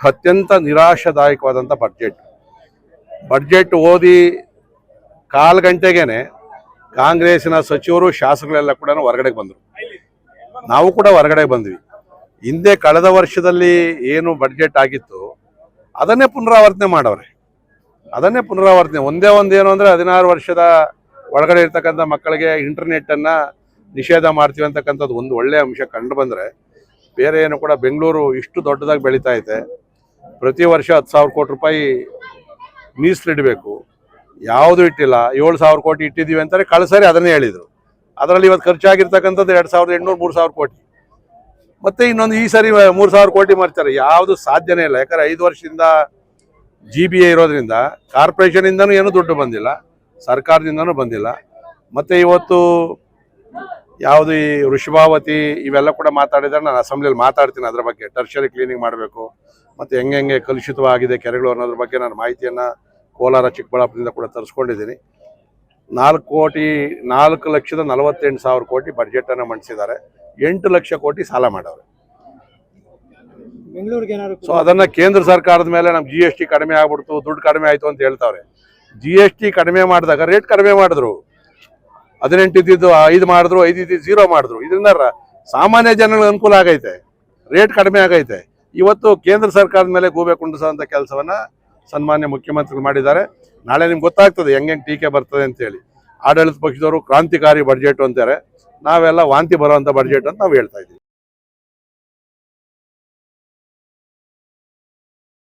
ಅತ್ಯಂತ ನಿರಾಶಾದಾಯಕವಾದಂಥ ಬಡ್ಜೆಟ್ ಓದಿ ಕಾಲು ಗಂಟೆಗೇನೆ ಕಾಂಗ್ರೆಸ್ಸಿನ ಸಚಿವರು ಶಾಸಕರೆಲ್ಲ ಕೂಡ ಹೊರಗಡೆ ಬಂದರು. ನಾವು ಕೂಡ ಹೊರಗಡೆ ಬಂದ್ವಿ. ಹಿಂದೆ ಕಳೆದ ವರ್ಷದಲ್ಲಿ ಏನು ಬಡ್ಜೆಟ್ ಆಗಿತ್ತು ಅದನ್ನೇ ಪುನರಾವರ್ತನೆ ಮಾಡವ್ರೆ. ಒಂದೇ ಒಂದೇನು ಅಂದರೆ 16 ವರ್ಷದ ಒಳಗಡೆ ಇರ್ತಕ್ಕಂಥ ಮಕ್ಕಳಿಗೆ ಇಂಟರ್ನೆಟ್ಟನ್ನು ನಿಷೇಧ ಮಾಡ್ತೀವಿ ಅಂತಕ್ಕಂಥದ್ದು ಒಂದು ಒಳ್ಳೆಯ ಅಂಶ ಕಂಡು ಬಂದರೆ, ಬೇರೆ ಏನು ಕೂಡ ಬೆಂಗಳೂರು ಇಷ್ಟು ದೊಡ್ಡದಾಗಿ ಬೆಳೀತಾ ಇದೆ. ಪ್ರತಿ ವರ್ಷ 10,000 ಕೋಟಿ ರೂಪಾಯಿ ಮೀಸಲಿಡಬೇಕು, ಯಾವುದು ಇಟ್ಟಿಲ್ಲ. 7,000 ಕೋಟಿ ಇಟ್ಟಿದ್ದೀವಿ ಅಂತಾರೆ, ಕಳೆಸರಿ ಅದನ್ನೇ ಹೇಳಿದರು. ಅದರಲ್ಲಿ ಇವತ್ತು ಖರ್ಚಾಗಿರ್ತಕ್ಕಂಥದ್ದು 2,800 3,000 ಕೋಟಿ. ಮತ್ತೆ ಇನ್ನೊಂದು ಈ ಸರಿ 3,000 ಕೋಟಿ ಮಾಡ್ತಾರೆ. ಯಾವುದು ಸಾಧ್ಯನೇ ಇಲ್ಲ. ಯಾಕಂದರೆ 5 ವರ್ಷದಿಂದ GBA ಇರೋದ್ರಿಂದ ಕಾರ್ಪೊರೇಷನಿಂದನೂ ಏನೂ ದುಡ್ಡು ಬಂದಿಲ್ಲ, ಸರ್ಕಾರದಿಂದನೂ ಬಂದಿಲ್ಲ. ಮತ್ತು ಇವತ್ತು ಯಾವುದು ಈ ವೃಷಭಾವತಿ ಇವೆಲ್ಲ ಕೂಡ ಮಾತಾಡಿದರೆ ನಾನು ಅಸೆಂಬ್ಲಿಯಲ್ಲಿ ಮಾತಾಡ್ತೀನಿ ಅದ್ರ ಬಗ್ಗೆ. ಟರ್ಷರಿ ಕ್ಲೀನಿಂಗ್ ಮಾಡಬೇಕು ಮತ್ತು ಹೆಂಗೆ ಕಲುಷಿತವಾಗಿದೆ ಕೆರೆಗಳು ಅನ್ನೋದ್ರ ಬಗ್ಗೆ ನಾನು ಮಾಹಿತಿಯನ್ನು ಕೋಲಾರ ಚಿಕ್ಕಬಳ್ಳಾಪುರದಿಂದ ಕೂಡ ತರಿಸ್ಕೊಂಡಿದ್ದೀನಿ. 4,48,40,000 ಕೋಟಿ ಬಡ್ಜೆಟನ್ನು ಮಂಡಿಸಿದ್ದಾರೆ. 8 ಲಕ್ಷ ಕೋಟಿ ಸಾಲ ಮಾಡವ್ರೆ. ಸೊ ಅದನ್ನು ಕೇಂದ್ರ ಸರ್ಕಾರದ ಮೇಲೆ ನಮ್ಮ GST ಕಡಿಮೆ ಆಗ್ಬಿಡ್ತು, ದುಡ್ಡು ಕಡಿಮೆ ಆಯಿತು ಅಂತ ಹೇಳ್ತಾವ್ರೆ. GST ಕಡಿಮೆ ಮಾಡಿದಾಗ ರೇಟ್ ಕಡಿಮೆ ಮಾಡಿದ್ರು. 18 ಇದ್ದಿದ್ದು 5 ಮಾಡಿದ್ರು, 5 ಇದ್ದಿದ್ದು 0 ಮಾಡಿದ್ರು. ಇದರಿಂದ ಸಾಮಾನ್ಯ ಜನಗಳಿಗೆ ಅನುಕೂಲ ಆಗೈತೆ, ರೇಟ್ ಕಡಿಮೆ ಆಗೈತೆ. ಇವತ್ತು ಕೇಂದ್ರ ಸರ್ಕಾರದ ಮೇಲೆ ಗೂಬೆ ಕುಂಡಿಸೋಂಥ ಕೆಲಸವನ್ನು ಸನ್ಮಾನ್ಯ ಮುಖ್ಯಮಂತ್ರಿಗಳು ಮಾಡಿದ್ದಾರೆ. ನಾಳೆ ನಿಮ್ಗೆ ಗೊತ್ತಾಗ್ತದೆ ಹೆಂಗೆ ಟೀಕೆ ಬರ್ತದೆ ಅಂತೇಳಿ. ಆಡಳಿತ ಪಕ್ಷದವರು ಕ್ರಾಂತಿಕಾರಿ ಬಡ್ಜೆಟ್ ಅಂತಾರೆ, ನಾವೆಲ್ಲ ವಾಂತಿ ಬರುವಂಥ ಬಡ್ಜೆಟ್ ಅಂತ ನಾವು ಹೇಳ್ತಾ ಇದ್ದೀವಿ.